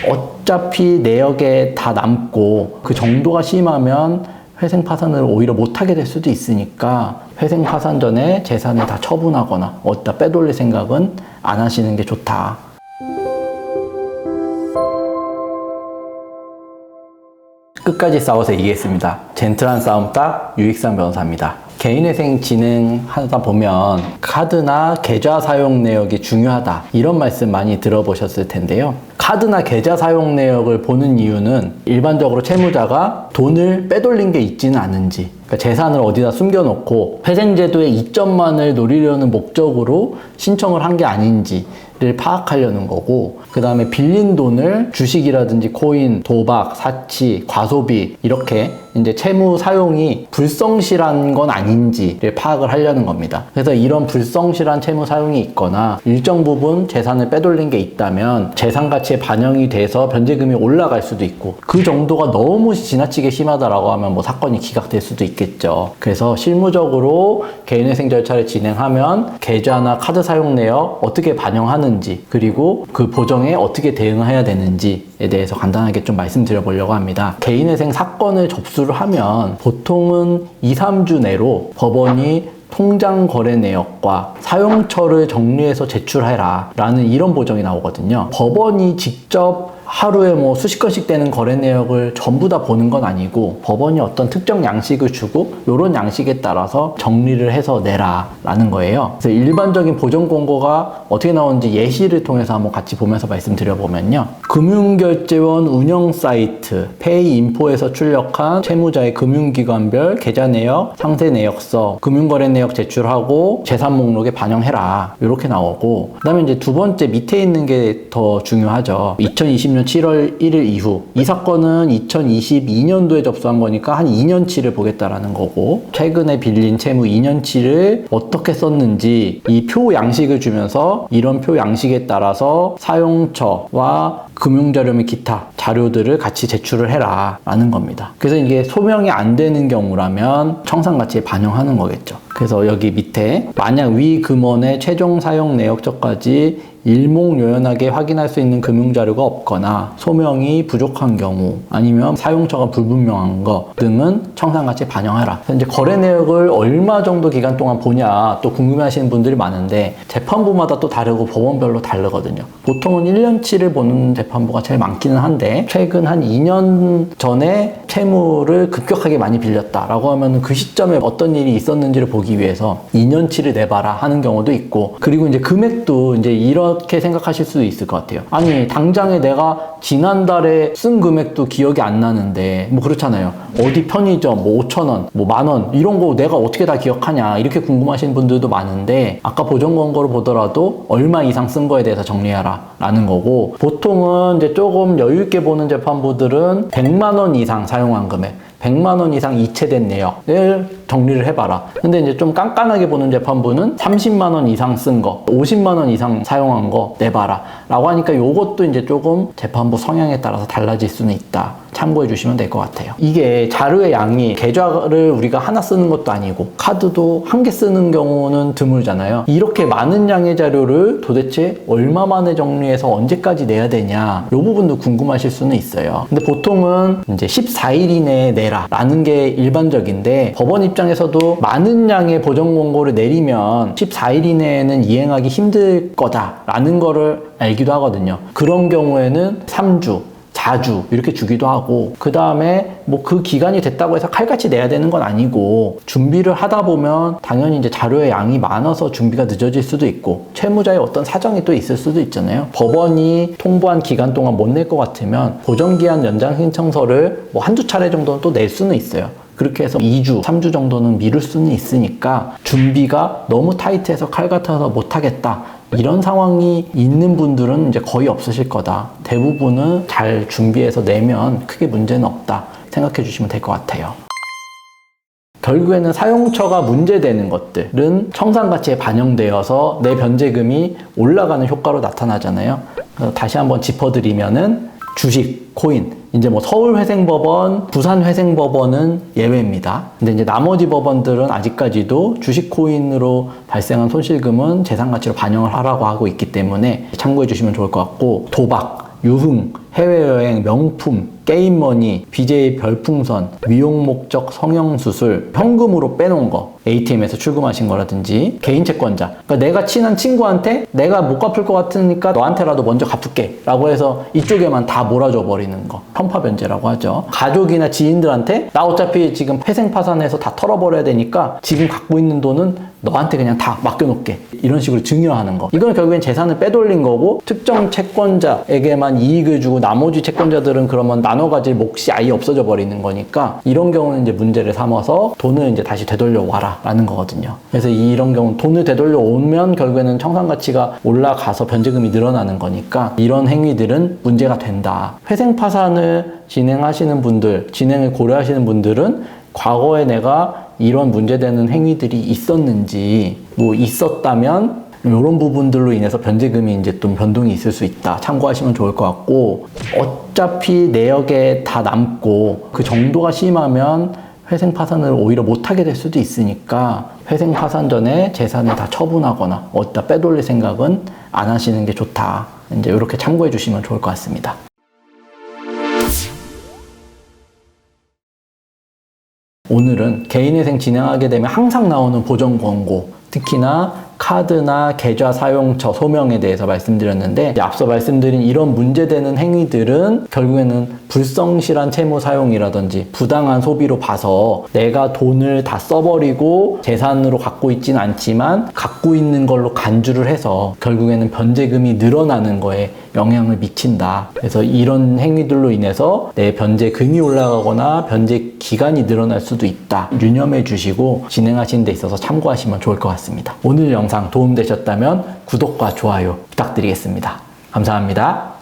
어차피 내역에 다 남고 그 정도가 심하면 회생 파산을 오히려 못하게 될 수도 있으니까 회생 파산 전에 재산을 다 처분하거나 어디다 빼돌릴 생각은 안 하시는 게 좋다. 끝까지 싸워서 이기겠습니다. 젠틀한 싸움딱 유익상 변호사입니다. 개인회생 진행하다 보면 카드나 계좌 사용 내역이 중요하다, 이런 말씀 많이 들어보셨을 텐데요. 카드나 계좌 사용 내역을 보는 이유는 일반적으로 채무자가 돈을 빼돌린 게 있지는 않은지, 그러니까 재산을 어디다 숨겨놓고 회생제도의 이점만을 노리려는 목적으로 신청을 한 게 아닌지를 파악하려는 거고, 그 다음에 빌린 돈을 주식이라든지 코인, 도박, 사치, 과소비 이렇게 이제 채무 사용이 불성실한 건 아닌지를 파악을 하려는 겁니다. 그래서 이런 불성실한 채무 사용이 있거나 일정 부분 재산을 빼돌린 게 있다면 재산 가치에 반영이 돼서 변제금이 올라갈 수도 있고, 그 정도가 너무 지나치게 심하다라고 하면 뭐 사건이 기각될 수도 있겠죠. 그래서 실무적으로 개인회생 절차를 진행하면 계좌나 카드 사용 내역 어떻게 반영하는지, 그리고 그 보정에 어떻게 대응해야 되는지에 대해서 간단하게 좀 말씀드려 보려고 합니다. 개인회생 사건을 접수를 하면 보통은 2-3주 내로 법원이 통장 거래 내역과 사용처를 정리해서 제출해라 라는 이런 보정이 나오거든요. 법원이 직접 하루에 뭐 수십 건씩 되는 거래 내역을 전부 다 보는 건 아니고 법원이 어떤 특정 양식을 주고 이런 양식에 따라서 정리를 해서 내라 라는 거예요. 그래서 일반적인 보정 공고가 어떻게 나오는지 예시를 통해서 한번 같이 보면서 말씀드려보면요. 금융결제원 운영 사이트 페이인포에서 출력한 채무자의 금융기관별 계좌 내역, 상세 내역서, 금융거래 내역 제출하고 재산 목록에 반영해라, 이렇게 나오고, 그 다음에 이제 두 번째 밑에 있는 게 더 중요하죠. 2020년 7월 1일 이후, 이 사건은 2022년도에 접수한 거니까 한 2년치를 보겠다라는 거고, 최근에 빌린 채무 2년치를 어떻게 썼는지 이 표 양식을 주면서 이런 표 양식에 따라서 사용처와 금융자료 및 기타 자료들을 같이 제출을 해라 라는 겁니다. 그래서 이게 소명이 안 되는 경우라면 청산가치에 반영하는 거겠죠. 그래서 여기 밑에 만약 위 금원의 최종 사용 내역서까지 일목요연하게 확인할 수 있는 금융자료가 없거나 소명이 부족한 경우, 아니면 사용처가 불분명한 것 등은 청산가치에 반영하라. 이제 거래 내역을 얼마 정도 기간 동안 보냐 또 궁금해하시는 분들이 많은데, 재판부마다 또 다르고 법원별로 다르거든요. 보통은 1년치를 보는 재판부가 제일 많기는 한데, 최근 한 2년 전에 채무를 급격하게 많이 빌렸다라고 하면 그 시점에 어떤 일이 있었는지를 보기 위해서 2년치를 내봐라 하는 경우도 있고, 그리고 이제 금액도 이제 이렇게 생각하실 수도 있을 것 같아요. 아니, 당장에 내가 지난달에 쓴 금액도 기억이 안 나는데, 뭐 그렇잖아요. 어디 편의점 뭐 5,000원, 뭐 10,000원 이런 거 내가 어떻게 다 기억하냐, 이렇게 궁금하신 분들도 많은데, 아까 보정 권고를 보더라도 얼마 이상 쓴 거에 대해서 정리해라 라는 거고, 보통은 이제 조금 여유 있게 보는 재판부들은 100만 원 이상 사용한 금액, 100만 원 이상 이체된 내역을 정리를 해봐라. 근데 이제 좀 깐깐하게 보는 재판부는 30만 원 이상 쓴 거, 50만 원 이상 사용한 거 내봐라 라고 하니까 요것도 이제 조금 재판부 성향에 따라서 달라질 수는 있다. 참고해 주시면 될 것 같아요. 이게 자료의 양이 계좌를 우리가 하나 쓰는 것도 아니고 카드도 한 개 쓰는 경우는 드물잖아요. 이렇게 많은 양의 자료를 도대체 얼마 만에 정리해서 언제까지 내야 되냐, 이 부분도 궁금하실 수는 있어요. 근데 보통은 이제 14일 이내에 내라 라는 게 일반적인데, 법원 입장에서도 많은 양의 보정 권고를 내리면 14일 이내에는 이행하기 힘들 거다라는 거를 알기도 하거든요. 그런 경우에는 3주, 4주 이렇게 주기도 하고, 그 다음에 뭐 그 기간이 됐다고 해서 칼같이 내야 되는 건 아니고, 준비를 하다 보면 당연히 이제 자료의 양이 많아서 준비가 늦어질 수도 있고, 채무자의 어떤 사정이 또 있을 수도 있잖아요. 법원이 통보한 기간 동안 못 낼 것 같으면 보정기한 연장 신청서를 뭐 한두 차례 정도는 또 낼 수는 있어요. 그렇게 해서 2주, 3주 정도는 미룰 수는 있으니까, 준비가 너무 타이트해서 칼 같아서 못하겠다 이런 상황이 있는 분들은 이제 거의 없으실 거다. 대부분은 잘 준비해서 내면 크게 문제는 없다 생각해 주시면 될 것 같아요. 결국에는 사용처가 문제되는 것들은 청산가치에 반영되어서 내 변제금이 올라가는 효과로 나타나잖아요. 그래서 다시 한번 짚어드리면은 주식, 코인, 이제 뭐 서울회생법원, 부산회생법원은 예외입니다. 근데 이제 나머지 법원들은 아직까지도 주식 코인으로 발생한 손실금은 재산가치로 반영을 하라고 하고 있기 때문에 참고해 주시면 좋을 것 같고, 도박, 유흥, 해외여행, 명품, 게임머니, BJ 별풍선, 미용 목적 성형수술, 현금으로 빼놓은 거, ATM에서 출금하신 거라든지 개인 채권자, 그러니까 내가 친한 친구한테 내가 못 갚을 것 같으니까 너한테라도 먼저 갚을게 라고 해서 이쪽에만 다 몰아줘 버리는 거, 편파변제라고 하죠. 가족이나 지인들한테 나 어차피 지금 회생파산해서 다 털어버려야 되니까 지금 갖고 있는 돈은 너한테 그냥 다 맡겨놓게, 이런 식으로 증여하는 거. 이건 결국엔 재산을 빼돌린 거고, 특정 채권자에게만 이익을 주고 나머지 채권자들은 그러면 나눠 가질 몫이 아예 없어져 버리는 거니까, 이런 경우는 이제 문제를 삼아서 돈을 이제 다시 되돌려 와라 라는 거거든요. 그래서 이런 경우 돈을 되돌려 오면 결국에는 청산 가치가 올라가서 변제금이 늘어나는 거니까 이런 행위들은 문제가 된다. 회생 파산을 진행하시는 분들, 진행을 고려하시는 분들은 과거에 내가 이런 문제되는 행위들이 있었는지, 뭐 있었다면 이런 부분들로 인해서 변제금이 이제 좀 변동이 있을 수 있다. 참고하시면 좋을 것 같고, 어차피 내역에 다 남고 그 정도가 심하면 회생 파산을 오히려 못하게 될 수도 있으니까 회생 파산 전에 재산을 다 처분하거나 어디다 빼돌릴 생각은 안 하시는 게 좋다. 이제 이렇게 참고해 주시면 좋을 것 같습니다. 오늘은 개인회생 진행하게 되면 항상 나오는 보정 권고, 특히나 카드나 계좌 사용처 소명에 대해서 말씀드렸는데, 앞서 말씀드린 이런 문제되는 행위들은 결국에는 불성실한 채무 사용이라든지 부당한 소비로 봐서 내가 돈을 다 써버리고 재산으로 갖고 있진 않지만 갖고 있는 걸로 간주를 해서 결국에는 변제금이 늘어나는 거에 영향을 미친다. 그래서 이런 행위들로 인해서 내 변제금이 올라가거나 변제 기간이 늘어날 수도 있다. 유념해 주시고 진행하시는 데 있어서 참고하시면 좋을 것 같습니다. 오늘 영상 도움되셨다면 구독과 좋아요 부탁드리겠습니다. 감사합니다.